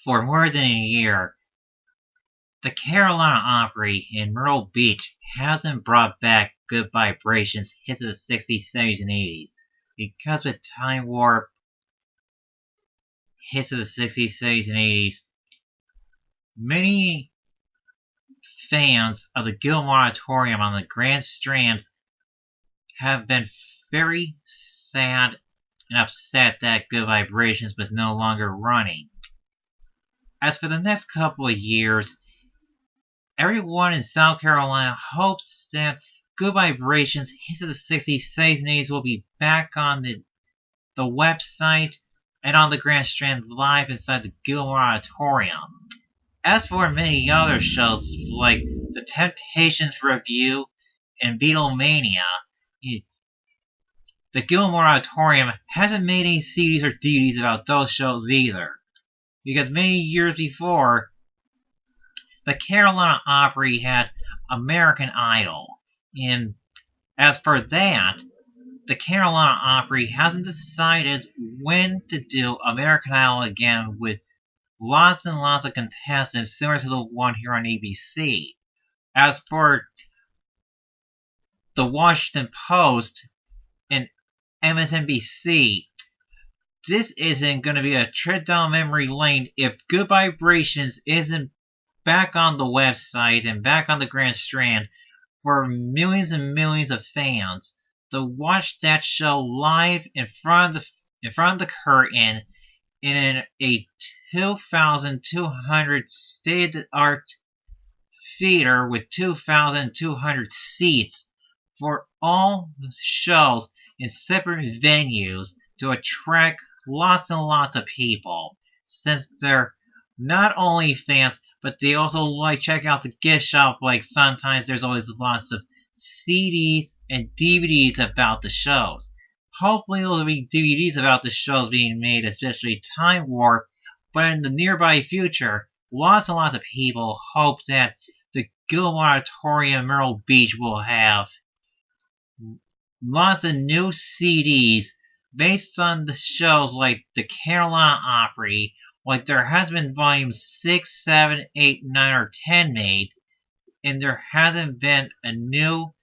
For more than a year, the Carolina Opry in Myrtle Beach hasn't brought back good vibrations hits of the 60s, 70s, and 80s. Because with Time Warp hits of the 60s, 70s, and 80s, many fans of the Gilmore Auditorium on the Grand Strand have been very sad and upset that Good Vibrations was no longer running. As for the next couple of years, everyone in South Carolina hopes that Good Vibrations Hits of the 60s, 70s, and 80s will be back on the website and on the Grand Strand live inside the Gilmore Auditorium. As for many other shows like The Temptations Review and Beatlemania, the Gilmore Auditorium hasn't made any CDs or DVDs about those shows either. Because many years before, the Carolina Opry had American Idol. And as for that, the Carolina Opry hasn't decided when to do American Idol again with lots and lots of contestants similar to the one here on ABC. As for the Washington Post and MSNBC, this isn't going to be a trip down memory lane if Good Vibrations isn't back on the website and back on the Grand Strand for millions and millions of fans to watch that show live in front of the curtain in a 2,200 state-of-the-art theater with 2,200 seats for all the shows in separate venues to attract lots and lots of people, since they're not only fans, but they also like check out the gift shop. Like sometimes there's always lots of CDs and DVDs about the shows. Hopefully there'll be DVDs about the shows being made, especially Time Warp, but in the nearby future, lots and lots of people hope that the Gilmore Auditorium Myrtle Beach will have lots of new CDs based on the shows like the Carolina Opry, like there has been volumes 6, 7, 8, 9, or 10 made, and there hasn't been a new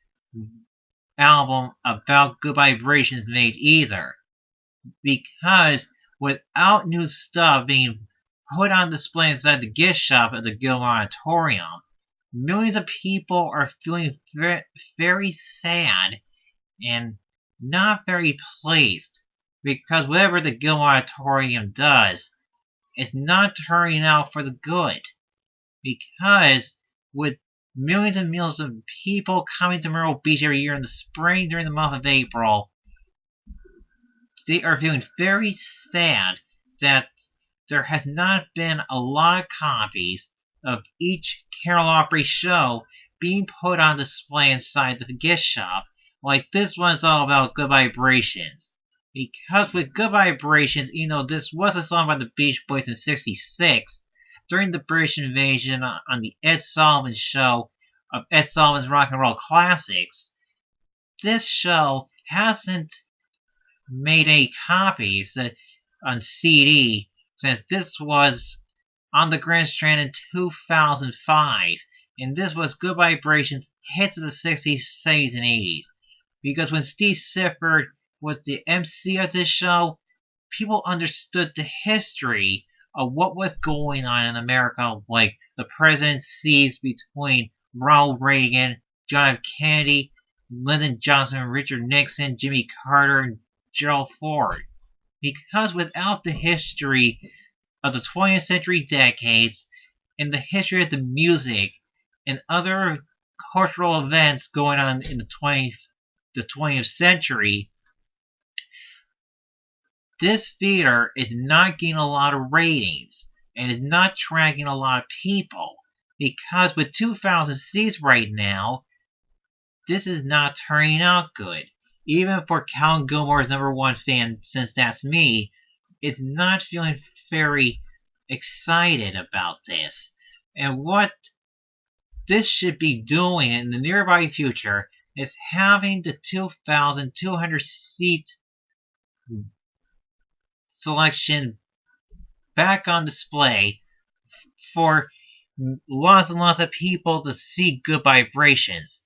album about Good Vibrations made either. Because without new stuff being put on display inside the gift shop at the Gilmore Auditorium, millions of people are feeling very sad and not very pleased, because whatever the Gilmore Auditorium does is not turning out for the good. Because with millions and millions of people coming to Myrtle Beach every year in the spring during the month of April, they are feeling very sad that there has not been a lot of copies of each Carolina Opry show being put on display inside the gift shop. Like this one's all about Good Vibrations. Because with Good Vibrations, this was a song by the Beach Boys in '66 during the British invasion on the Ed Sullivan show of Ed Sullivan's Rock and Roll Classics. This show hasn't made any copies on CD since this was on the Grand Strand in 2005. And this was Good Vibrations Hits of the 60s, 70s, and 80s. Because when Steve Sifford was the MC of this show, people understood the history of what was going on in America, like the presidencies between Ronald Reagan, John F. Kennedy, Lyndon Johnson, Richard Nixon, Jimmy Carter, and Gerald Ford. Because without the history of the 20th century decades and the history of the music and other cultural events going on in the 20th century, this theater is not getting a lot of ratings and is not attracting a lot of people. Because with 2,000 seats right now, this is not turning out good. Even for Cal Gilmore's #1 fan, since that's me, is not feeling very excited about this. And what this should be doing in the nearby future is having the 2,200 seat selection back on display for lots and lots of people to see good vibrations.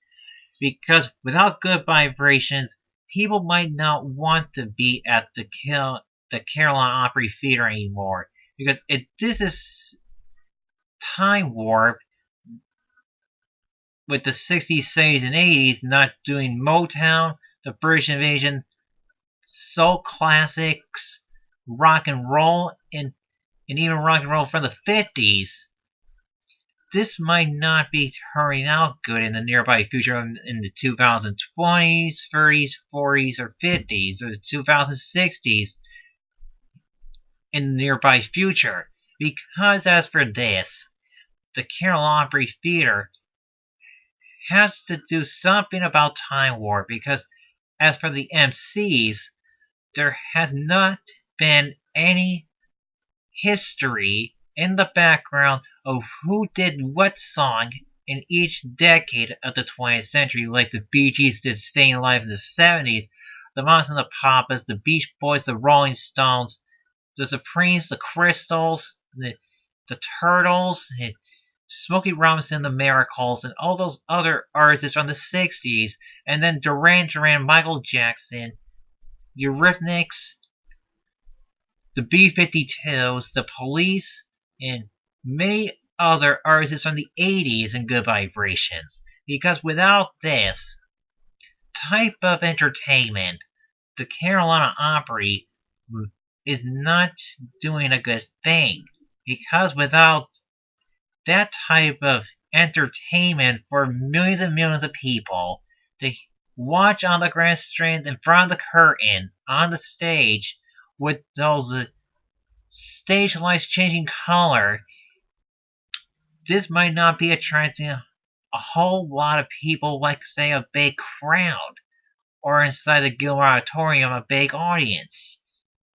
Because without good vibrations, people might not want to be at the Carolina Opry Theater anymore. Because this is time warp with the 60s, 70s, and 80s not doing Motown, the British Invasion, soul classics, rock and roll, and even rock and roll from the 50s. This might not be turning out good in the nearby future in the 2020s, 30s, 40s, or 50s, or the 2060s in the nearby future. Because as for this, the Carolina Opry Theater has to do something about time warp, because as for the MCs, there has not been any history in the background of who did what song in each decade of the 20th century, like the Bee Gees did Staying Alive in the 70s, the Mamas and the Papas, the Beach Boys, the Rolling Stones, the Supremes, the Crystals, the Turtles, Smokey Robinson, the Miracles, and all those other artists from the 60s, and then Duran Duran, Michael Jackson, Eurythmics, the B-52s, the Police, and many other artists from the 80s in good vibrations. Because without this type of entertainment, the Carolina Opry is not doing a good thing. Because without that type of entertainment for millions and millions of people to watch on the grand stand in front of the curtain on the stage with those stage lights changing color, this might not be attracting a whole lot of people, like say a big crowd, or inside the Gilmore Auditorium a big audience.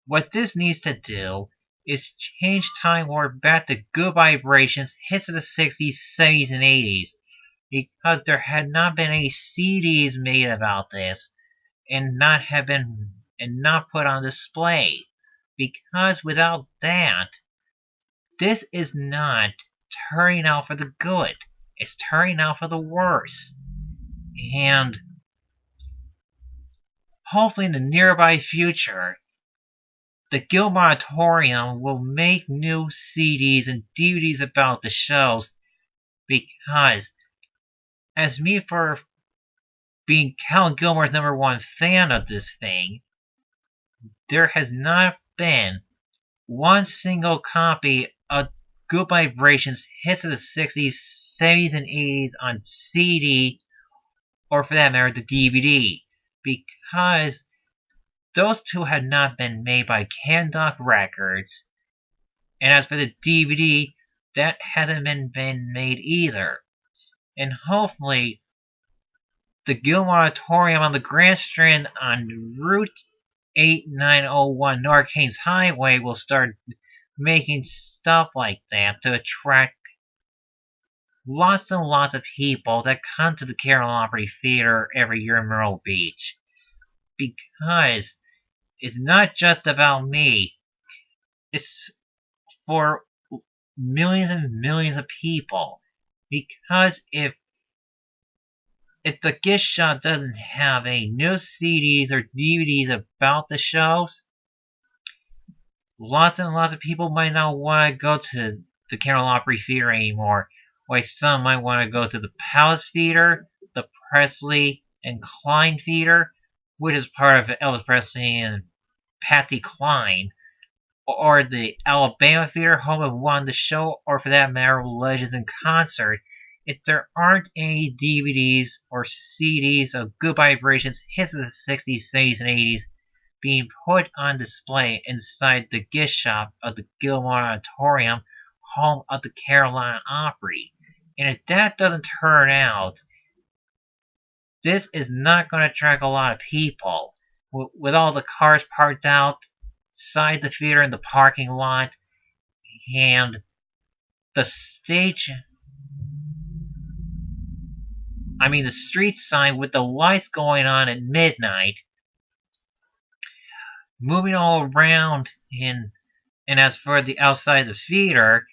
What this needs to do is change time warp back to good vibrations, hits of the 60s, 70s, and 80s, because there had not been any CDs made about this, and not put on display. Because without that, this is not turning out for the good. It's turning out for the worse. And hopefully in the nearby future, the Gilmore Auditorium will make new CDs and DVDs about the shows, because as me for being Cal Gilmore's #1 fan of this thing, there has not been one single copy of Good Vibrations hits of the 60s, 70s, and 80s on CD, or for that matter, the DVD, because those two had not been made by Candoc Records, and as for the DVD, that hasn't been made either. And hopefully, the Gilmore Auditorium on the Grand Strand on Route 8901 North Kings Highway will start making stuff like that to attract lots and lots of people that come to the Carolina Opry Theater every year in Myrtle Beach. Because it's not just about me. It's for millions and millions of people. Because if the gift shop doesn't have any new CDs or DVDs about the shows, lots and lots of people might not want to go to the Carolina Opry Theater anymore. Like some might want to go to the Palace Theater, the Presley and Klein Theater, which is part of Elvis Presley and Patsy Cline, or the Alabama Theater, home of One the Show, or for that matter, Legends in Concert, if there aren't any DVDs or CDs of Good Vibrations hits of the 60s, 70s, and 80s being put on display inside the gift shop of the Gilmore Auditorium, home of the Carolina Opry. And if that doesn't turn out, this is not going to attract a lot of people. With all the cars parked outside the theater in the parking lot, and the street sign with the lights going on at midnight, moving all around, and as for the outside of the theater,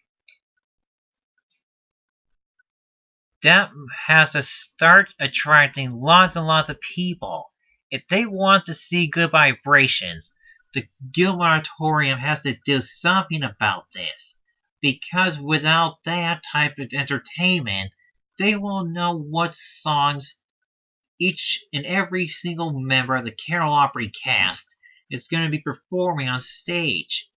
that has to start attracting lots and lots of people. If they want to see good vibrations, the Gilmore Auditorium has to do something about this. Because without that type of entertainment, they will know what songs each and every single member of the Carolina Opry cast is going to be performing on stage.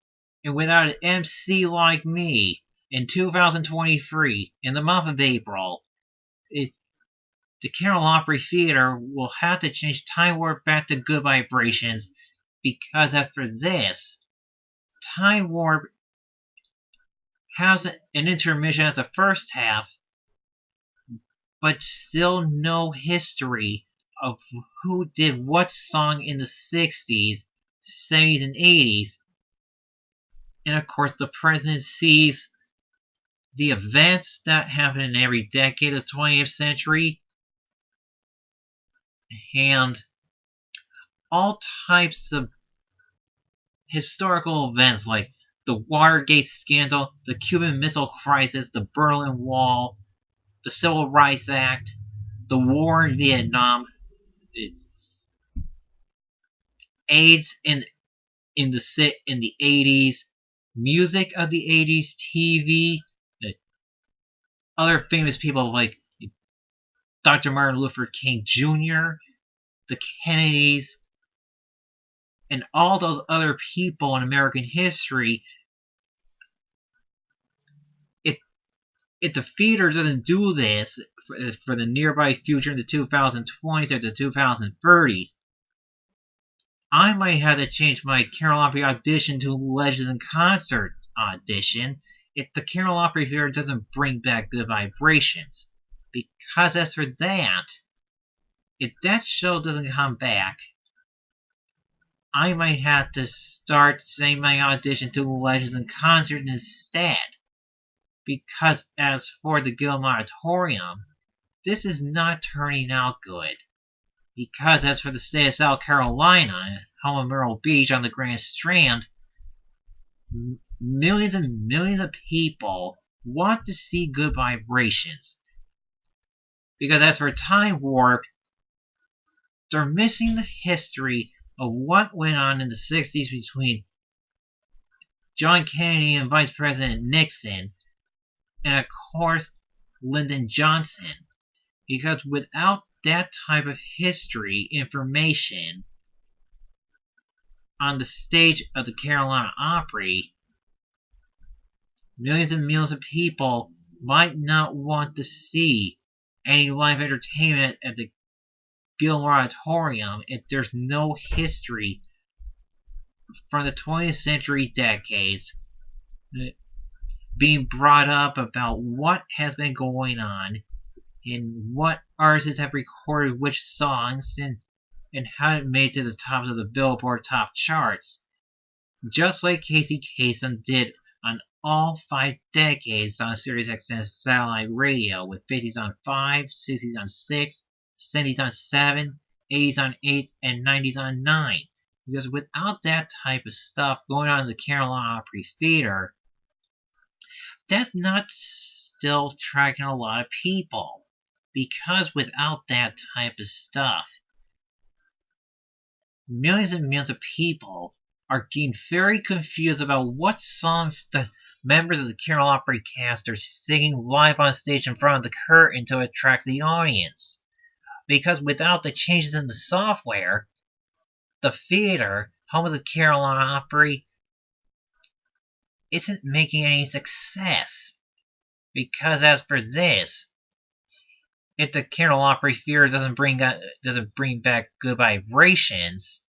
And without an MC like me, in 2023, in the month of April, the Carolina Opry Theater will have to change Time Warp back to Good Vibrations, because after this, Time Warp has an intermission at the first half, but still no history of who did what song in the 60s, 70s, and 80s. And of course, the president sees the events that happen in every decade of the 20th century and all types of historical events like the Watergate scandal, the Cuban Missile Crisis, the Berlin Wall, the Civil Rights Act, the war in Vietnam, AIDS in the 80s, music of the 80s, TV, other famous people like Dr. Martin Luther King Jr., the Kennedys, and all those other people in American history. If the theater doesn't do this for the nearby future in the 2020s or the 2030s, I might have to change my Carolina Opry audition to Legends in Concert audition if the Carolina Opry Theater doesn't bring back Good Vibrations. Because as for that, if that show doesn't come back, I might have to start saying my audition to Legends in Concert instead. Because as for the Gilmore Auditorium, this is not turning out good. Because as for the state of South Carolina, home of Myrtle Beach on the Grand Strand, millions and millions of people want to see Good Vibrations. Because as for Time Warp, they're missing the history of what went on in the 60s between John Kennedy and Vice President Nixon, and of course, Lyndon Johnson. Because without that type of history information on the stage of the Carolina Opry, millions and millions of people might not want to see any live entertainment at the Gilmore Auditorium if there's no history from the 20th century decades being brought up about what has been going on and what artists have recorded which songs and how it made to the tops of the Billboard top charts. Just like Casey Kasem did on all 5 decades on Sirius XM satellite radio, with 50s on 5, 60s on 6, 70s on 7, 80s on 8, and 90s on 9. Because without that type of stuff going on in the Carolina Opry Theater, that's not still attracting a lot of people. Because without that type of stuff, millions and millions of people are getting very confused about what songs the members of the Carolina Opry cast are singing live on stage in front of the curtain to attract the audience. Because without the changes in the software, the theater, home of the Carolina Opry, isn't making any success. Because as for this, if the Carolina Opry Theater doesn't bring back Good Vibrations,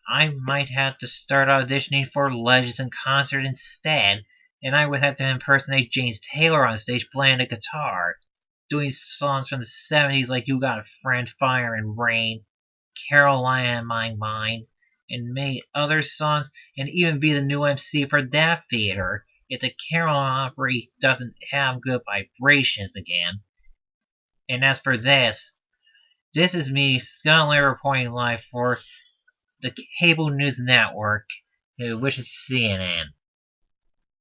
I might have to start auditioning for Legends in Concert instead, and I would have to impersonate James Taylor on stage playing the guitar, doing songs from the 70s like You Got a Friend, Fire and Rain, Carolina in My Mind, and many other songs, and even be the new MC for that theater if the Carolina Opry doesn't have Good Vibrations again. And as for this is me, Scott Lair, reporting live for the cable news network, which is CNN.